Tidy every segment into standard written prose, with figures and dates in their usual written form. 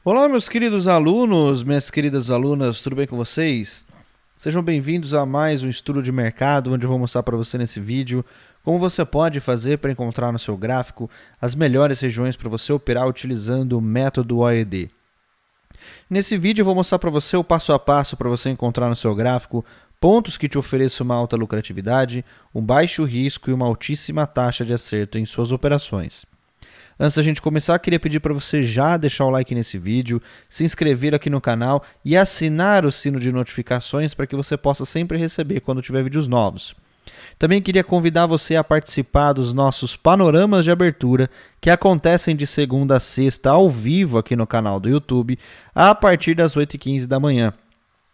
Olá, meus queridos alunos, minhas queridas alunas, tudo bem com vocês? Sejam bem-vindos a mais um estudo de mercado, onde eu vou mostrar para você nesse vídeo como você pode fazer para encontrar no seu gráfico as melhores regiões para você operar utilizando o método OED. Nesse vídeo eu vou mostrar para você o passo a passo para você encontrar no seu gráfico pontos que te ofereçam uma alta lucratividade, um baixo risco e uma altíssima taxa de acerto em suas operações. Antes da gente começar, queria pedir para você já deixar o like nesse vídeo, se inscrever aqui no canal e assinar o sino de notificações para que você possa sempre receber quando tiver vídeos novos. Também queria convidar você a participar dos nossos panoramas de abertura, que acontecem de segunda a sexta ao vivo aqui no canal do YouTube, a partir das 8h15 da manhã.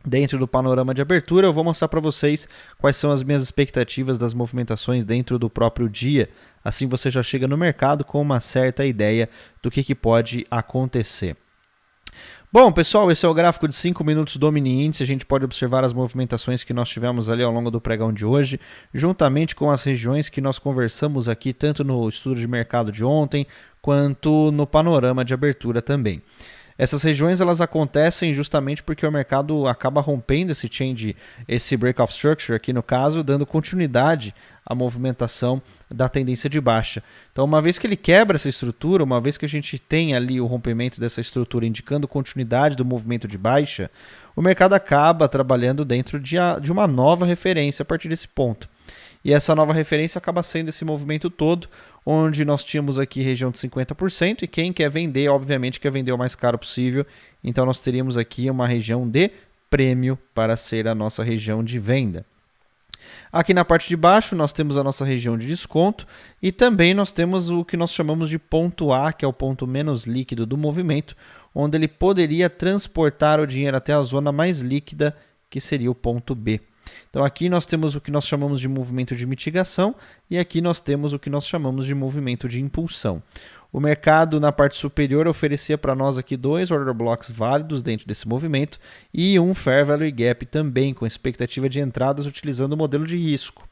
Dentro do panorama de abertura, eu vou mostrar para vocês quais são as minhas expectativas das movimentações dentro do próprio dia. Assim você já chega no mercado com uma certa ideia do que pode acontecer. Bom, pessoal, esse é o gráfico de 5 minutos do mini índice. A gente pode observar as movimentações que nós tivemos ali ao longo do pregão de hoje, juntamente com as regiões que nós conversamos aqui, tanto no estudo de mercado de ontem, quanto no panorama de abertura também. Essas regiões elas acontecem justamente porque o mercado acaba rompendo esse change, esse breakout structure aqui no caso, dando continuidade à movimentação da tendência de baixa. Então, uma vez que ele quebra essa estrutura, uma vez que a gente tem ali o rompimento dessa estrutura indicando continuidade do movimento de baixa, o mercado acaba trabalhando dentro de uma nova referência a partir desse ponto. E essa nova referência acaba sendo esse movimento todo, onde nós tínhamos aqui região de 50%, e quem quer vender, obviamente, quer vender o mais caro possível. Então, nós teríamos aqui uma região de prêmio para ser a nossa região de venda. Aqui na parte de baixo, nós temos a nossa região de desconto e também nós temos o que nós chamamos de ponto A, que é o ponto menos líquido do movimento, onde ele poderia transportar o dinheiro até a zona mais líquida, que seria o ponto B. Então aqui nós temos o que nós chamamos de movimento de mitigação e aqui nós temos o que nós chamamos de movimento de impulsão. O mercado na parte superior oferecia para nós aqui 2 order blocks válidos dentro desse movimento e um fair value gap também com expectativa de entradas utilizando o modelo de risco.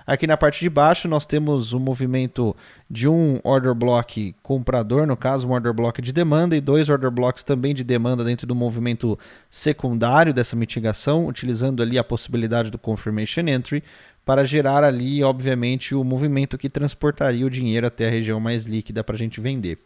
Aqui na parte de baixo nós temos o movimento de um order block comprador, no caso um order block de demanda e 2 order blocks também de demanda dentro do movimento secundário dessa mitigação, utilizando ali a possibilidade do confirmation entry para gerar ali, obviamente, o movimento que transportaria o dinheiro até a região mais líquida para a gente vender.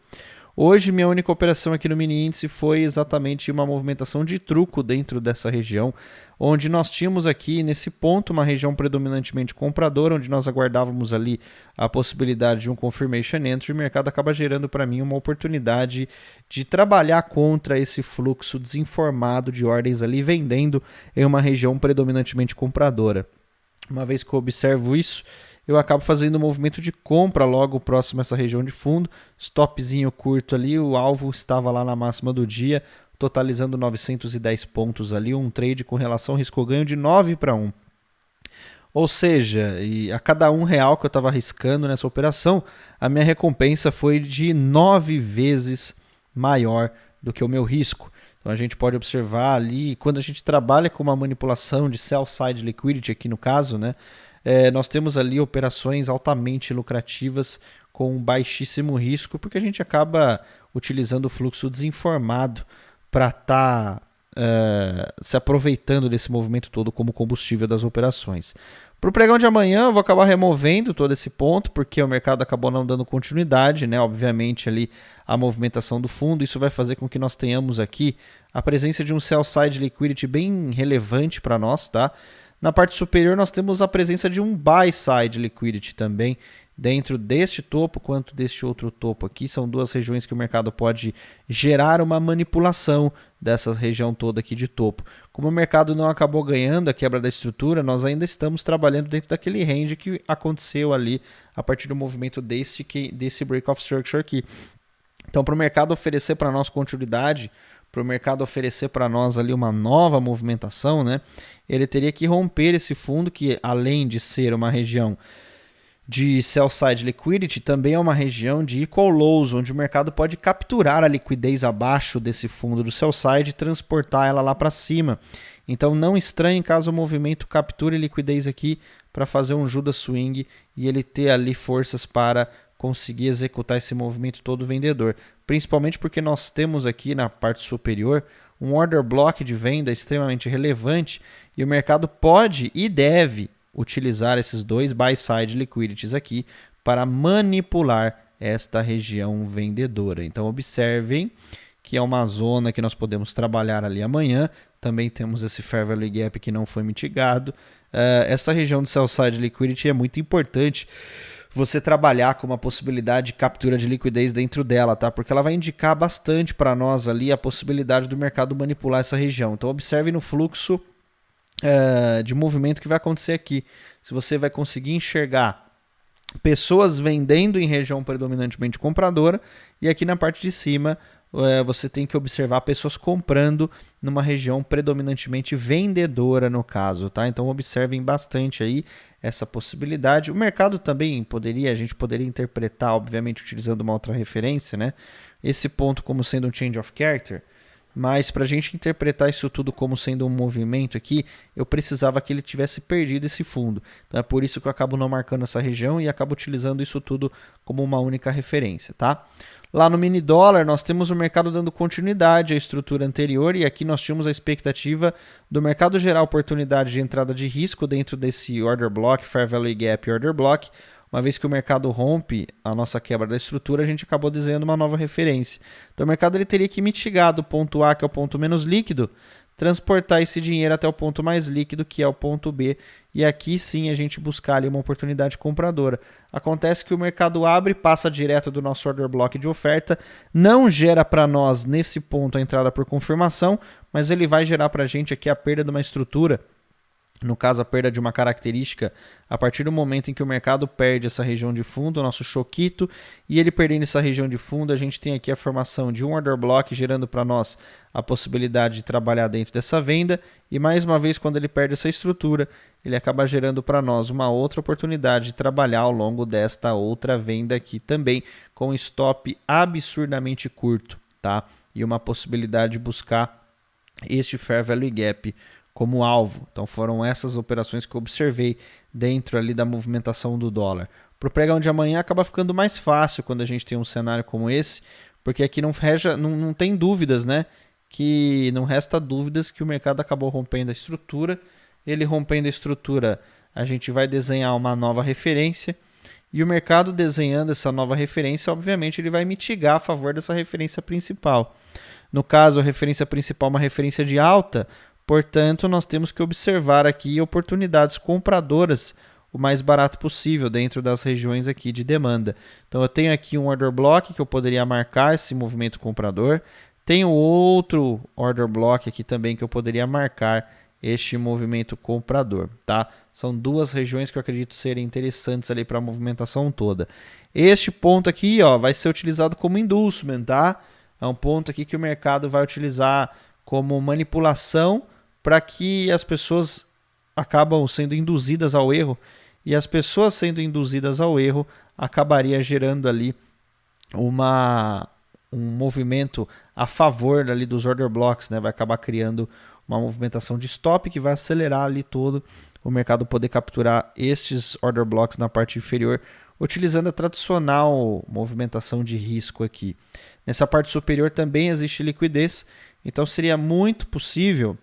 Hoje, minha única operação aqui no mini índice foi exatamente uma movimentação de truco dentro dessa região, onde nós tínhamos aqui nesse ponto uma região predominantemente compradora, onde nós aguardávamos ali a possibilidade de um confirmation entry, e o mercado acaba gerando para mim uma oportunidade de trabalhar contra esse fluxo desinformado de ordens ali, vendendo em uma região predominantemente compradora. Uma vez que eu observo isso, eu acabo fazendo um movimento de compra logo próximo a essa região de fundo, stopzinho curto ali, o alvo estava lá na máxima do dia, totalizando 910 pontos ali, um trade com relação risco-ganho de 9-1. Ou seja, a cada R$1 que eu estava arriscando nessa operação, a minha recompensa foi de 9 vezes maior do que o meu risco. Então a gente pode observar ali, quando a gente trabalha com uma manipulação de sell side liquidity aqui no caso, né? Nós temos ali operações altamente lucrativas com baixíssimo risco, porque a gente acaba utilizando o fluxo desinformado para estar se aproveitando desse movimento todo como combustível das operações. Para o pregão de amanhã eu vou acabar removendo todo esse ponto, porque o mercado acabou não dando continuidade, né? Obviamente ali a movimentação do fundo, isso vai fazer com que nós tenhamos aqui a presença de um sell side liquidity bem relevante para nós, tá? Na parte superior nós temos a presença de um buy side liquidity também, dentro deste topo quanto deste outro topo aqui. São duas regiões que o mercado pode gerar uma manipulação dessa região toda aqui de topo. Como o mercado não acabou ganhando a quebra da estrutura, nós ainda estamos trabalhando dentro daquele range que aconteceu ali a partir do movimento desse breakout structure aqui. Então, para o mercado oferecer para nós continuidade, para o mercado oferecer para nós ali uma nova movimentação, né, ele teria que romper esse fundo que, além de ser uma região de sell side liquidity, também é uma região de equal lows, onde o mercado pode capturar a liquidez abaixo desse fundo do sell side e transportar ela lá para cima. Então não estranhe caso o movimento capture liquidez aqui para fazer um Judas swing e ele ter ali forças para conseguir executar esse movimento todo vendedor. Principalmente porque nós temos aqui na parte superior um order block de venda extremamente relevante e o mercado pode e deve utilizar esses dois buy-side liquidities aqui para manipular esta região vendedora. Então observem que é uma zona que nós podemos trabalhar ali amanhã. Também temos esse Fair Value Gap que não foi mitigado. Essa região de Sell Side Liquidity é muito importante você trabalhar com uma possibilidade de captura de liquidez dentro dela, tá? Porque ela vai indicar bastante para nós ali a possibilidade do mercado manipular essa região. Então observe no fluxo de movimento que vai acontecer aqui. Se você vai conseguir enxergar pessoas vendendo em região predominantemente compradora e aqui na parte de cima você tem que observar pessoas comprando numa região predominantemente vendedora no caso, tá? Então observem bastante aí essa possibilidade. O mercado também a gente poderia interpretar, obviamente, utilizando uma outra referência, né? Esse ponto como sendo um change of character, mas para a gente interpretar isso tudo como sendo um movimento aqui, eu precisava que ele tivesse perdido esse fundo. Então é por isso que eu acabo não marcando essa região e acabo utilizando isso tudo como uma única referência, tá? Lá no mini dólar, nós temos o mercado dando continuidade à estrutura anterior e aqui nós tínhamos a expectativa do mercado gerar oportunidade de entrada de risco dentro desse order block, Fair Value Gap Order Block. Uma vez que o mercado rompe a nossa quebra da estrutura, a gente acabou desenhando uma nova referência. Então o mercado ele teria que mitigar do ponto A, que é o ponto menos líquido, transportar esse dinheiro até o ponto mais líquido, que é o ponto B, e aqui sim a gente buscar ali uma oportunidade compradora. Acontece que o mercado abre, passa direto do nosso order block de oferta, não gera para nós nesse ponto a entrada por confirmação, mas ele vai gerar para a gente aqui a perda de uma estrutura, no caso a perda de uma característica, a partir do momento em que o mercado perde essa região de fundo, o nosso choquito, e ele perdendo essa região de fundo, a gente tem aqui a formação de um order block, gerando para nós a possibilidade de trabalhar dentro dessa venda, e mais uma vez quando ele perde essa estrutura, ele acaba gerando para nós uma outra oportunidade de trabalhar ao longo desta outra venda aqui também, com stop absurdamente curto, tá? E uma possibilidade de buscar este Fair Value Gap como alvo. Então foram essas operações que eu observei dentro ali da movimentação do dólar. Para o pregão de amanhã acaba ficando mais fácil quando a gente tem um cenário como esse, porque aqui não tem dúvidas, né? Que não resta dúvidas que o mercado acabou rompendo a estrutura. Ele rompendo a estrutura, a gente vai desenhar uma nova referência e o mercado desenhando essa nova referência, obviamente ele vai mitigar a favor dessa referência principal. No caso, a referência principal é uma referência de alta. Portanto, nós temos que observar aqui oportunidades compradoras o mais barato possível dentro das regiões aqui de demanda. Então, eu tenho aqui um order block que eu poderia marcar esse movimento comprador. Tenho outro order block aqui também que eu poderia marcar este movimento comprador, tá? São duas regiões que eu acredito serem interessantes ali para a movimentação toda. Este ponto aqui, ó, vai ser utilizado como inducement, tá? É um ponto aqui que o mercado vai utilizar como manipulação para que as pessoas acabam sendo induzidas ao erro e as pessoas sendo induzidas ao erro acabaria gerando ali um movimento a favor ali dos order blocks, né? Vai acabar criando uma movimentação de stop que vai acelerar ali todo o mercado poder capturar estes order blocks na parte inferior utilizando a tradicional movimentação de risco aqui. Nessa parte superior também existe liquidez, então seria muito possível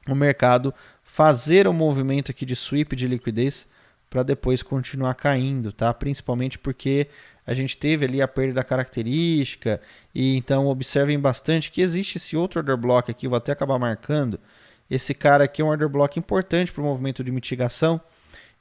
o mercado fazer um movimento aqui de sweep de liquidez para depois continuar caindo, tá? Principalmente porque a gente teve ali a perda da característica e então observem bastante que existe esse outro order block aqui, vou até acabar marcando. Esse cara aqui é um order block importante para o movimento de mitigação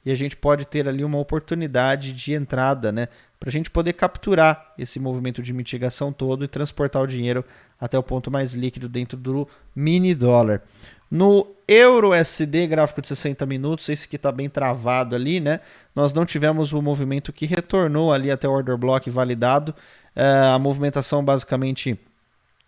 e a gente pode ter ali uma oportunidade de entrada, né? Para a gente poder capturar esse movimento de mitigação todo e transportar o dinheiro até o ponto mais líquido dentro do mini dólar. No Euro USD, gráfico de 60 minutos, esse que está bem travado ali, né? Nós não tivemos o movimento que retornou ali até o order block validado. A movimentação basicamente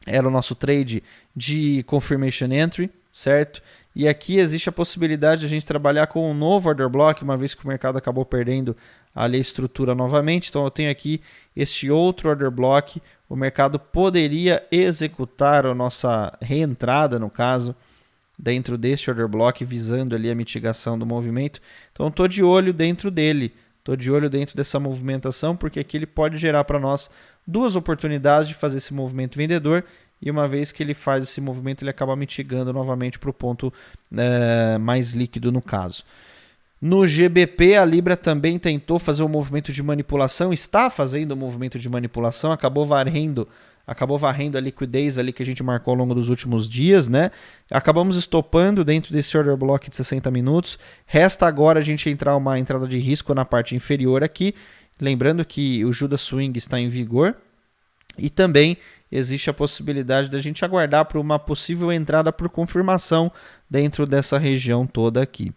era o nosso trade de confirmation entry, certo? E aqui existe a possibilidade de a gente trabalhar com um novo order block, uma vez que o mercado acabou perdendo ali a estrutura novamente. Então eu tenho aqui este outro order block. O mercado poderia executar a nossa reentrada, no caso, dentro deste order block, visando ali a mitigação do movimento. Então estou de olho dentro dele. Estou de olho dentro dessa movimentação, porque aqui ele pode gerar para nós duas oportunidades de fazer esse movimento vendedor, e uma vez que ele faz esse movimento, ele acaba mitigando novamente para o ponto mais líquido no caso. No GBP, a Libra também tentou fazer um movimento de manipulação, está fazendo um movimento de manipulação, acabou varrendo a liquidez ali que a gente marcou ao longo dos últimos dias, né? Acabamos estopando dentro desse order block de 60 minutos. Resta agora a gente entrar uma entrada de risco na parte inferior aqui, lembrando que o Judas Swing está em vigor e também existe a possibilidade da gente aguardar para uma possível entrada por confirmação dentro dessa região toda aqui.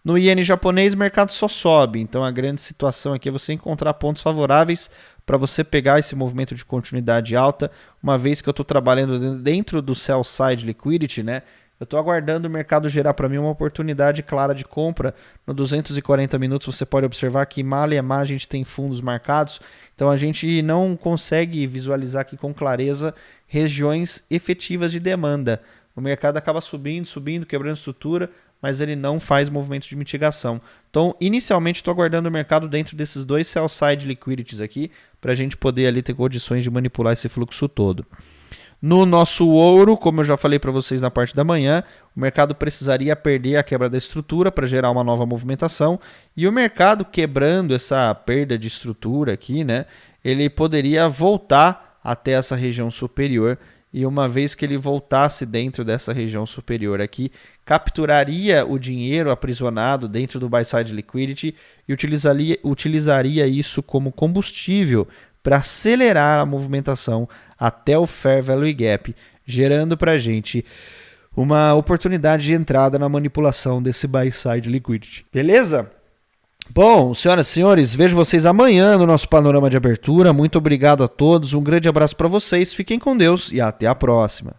No iene japonês, o mercado só sobe, então a grande situação aqui é você encontrar pontos favoráveis para você pegar esse movimento de continuidade alta, uma vez que eu estou trabalhando dentro do sell side liquidity, né? Eu estou aguardando o mercado gerar para mim uma oportunidade clara de compra. No 240 minutos você pode observar que mal e mal a gente tem fundos marcados, então a gente não consegue visualizar aqui com clareza regiões efetivas de demanda. O mercado acaba subindo, quebrando estrutura, mas ele não faz movimentos de mitigação. Então, inicialmente, estou aguardando o mercado dentro desses dois sell-side liquidities aqui, para a gente poder ali ter condições de manipular esse fluxo todo. No nosso ouro, como eu já falei para vocês na parte da manhã, o mercado precisaria perder a quebra da estrutura para gerar uma nova movimentação, e o mercado quebrando essa perda de estrutura aqui, né, ele poderia voltar até essa região superior, e uma vez que ele voltasse dentro dessa região superior aqui, capturaria o dinheiro aprisionado dentro do buy side liquidity e utilizaria isso como combustível para acelerar a movimentação até o Fair Value Gap, gerando para a gente uma oportunidade de entrada na manipulação desse buy side liquidity. Beleza? Bom, senhoras e senhores, vejo vocês amanhã no nosso panorama de abertura. Muito obrigado a todos, um grande abraço para vocês, fiquem com Deus e até a próxima.